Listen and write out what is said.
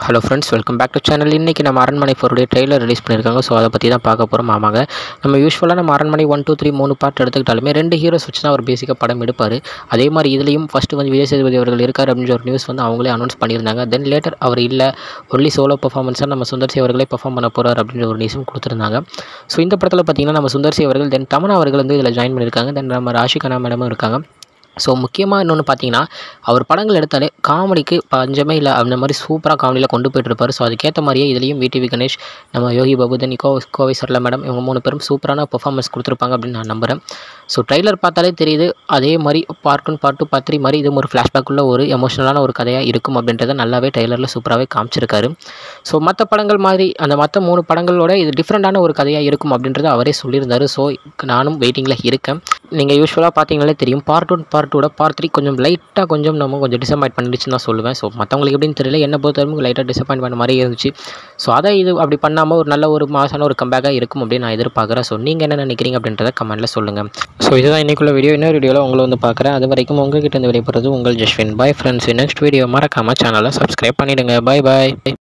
Hello friends, welcome back to channel. இன்றைக்கி நம்ம அரண்மனை 4 ட்ரெய்லர் ரிலீஸ் பண்ணியிருக்காங்க. ஸோ அதை பற்றி தான் பார்க்க போகிறோம். ஆமாங்க, நம்ம யூஸ்வலாக நம்ம அரண்மனை 1, 2, 3 3 பார்ட் எடுத்துக்கிட்டாலுமே 2 ஹீரோஸ் வச்சு தான் ஒரு பேசிக்காக படம் எடுப்பார். அதே மாதிரி இதுலேயும் ஃபஸ்ட்டு வந்து விஜய் சேதுபதி அவர்கள் இருக்கார் அப்படின்ற ஒரு நியூஸ் வந்து அவங்களே அனௌன்ஸ் பண்ணியிருந்தாங்க. தென் லேட்டர் அவர் இல்லை, ஒன்லி சோலோ பர்ஃபார்மன்ஸாக நம்ம சுந்தர்சி அவர்களே பர்ஃபார்ம் பண்ண போகிறார் அப்படின்ற ஒரு நியூஸும் கொடுத்துருந்தாங்க. ஸோ இந்த படத்தில் பார்த்திங்கன்னா நம்ம சுந்தர்சி அவர்கள், தென் தமன்னா அவர்கள் வந்து இதில் ஜாயின் பண்ணியிருக்காங்க. தென் நம்ம ராஷிகனா மேடமும் இருக்காங்க. ஸோ முக்கியமாக இன்னொன்று பார்த்தீங்கன்னா, அவர் படங்கள் எடுத்தாலே காமெடிக்கு பஞ்சமே இல்லை, அந்த மாதிரி சூப்பராக காமெடியில் கொண்டு போய்ட்டுருப்பார். ஸோ அதுக்கேற்ற மாதிரியே இதுலேயும் விடிவி கணேஷ், நம்ம யோகி பாபு, தென் கோவை சரளா மேடம், இவங்க 3 பேரும் சூப்பரான பெர்ஃபார்மன்ஸ் கொடுத்துருப்பாங்க அப்படின்னு நான் நம்புகிறேன். ஸோ ட்ரெய்லர் பார்த்தாலே தெரியுது, அதே மாதிரி பார்ட் 1, பார்ட் 2, பார்ட் 3 மாதிரி இதுவும் ஒரு ஃப்ளாஷ்பேக் உள்ள ஒரு எமோஷனலான ஒரு கதையாக இருக்கும் அப்படின்றத நல்லாவே ட்ரெய்லரில் சூப்பராகவே காமிச்சிருக்காரு. ஸோ மற்ற படங்கள் மாதிரி அந்த மற்ற 3 படங்களோட இது டிஃப்ரெண்ட்டான ஒரு கதையாக இருக்கும் அப்படின்றத அவரே சொல்லியிருந்தார். ஸோ நானும் வெயிட்டிங்கில் இருக்கேன். நீங்கள் யூஸ்வலாக பார்த்தீங்கனாலே தெரியும், பார்ட் 1, பார்ட் 2 பார்ட் 3 கொஞ்சம் லைட்டாக கொஞ்சம் டிசப்பாயிண்ட் பண்ணிடுச்சுன்னு தான் சொல்லுவேன். ஸோ மற்றவங்களுக்கு எப்படின்னு தெரியல, என்னை பொறுத்தவரைக்கும் லைட்டாக டிசப்பாயிண்ட் பண்ண மாதிரி இருந்துச்சு. ஸோ அதை இது அப்படி பண்ணாமல் ஒரு நல்ல ஒரு மாசான ஒரு கம்பேக்காக இருக்கும் அப்படின்னு நான் எதிர்பார்க்குறேன். ஸோ நீங்கள் என்ன நினைக்கிறீங்க அப்படின்றத கமெண்ட்டில் சொல்லுங்கள். ஸோ இதுதான் இன்றைக்குள்ள வீடியோ. இன்னொரு வீடியோவில் உங்களை வந்து பார்க்குறேன். அது வரைக்கும் உங்கள்கிட்ட இருந்து விடைபெறுறது உங்கள் Jaswin. Bye friends. Next video மறக்காமல் சேனலை சப்ஸ்கிரைப் பண்ணிவிடுங்க. Bye bye.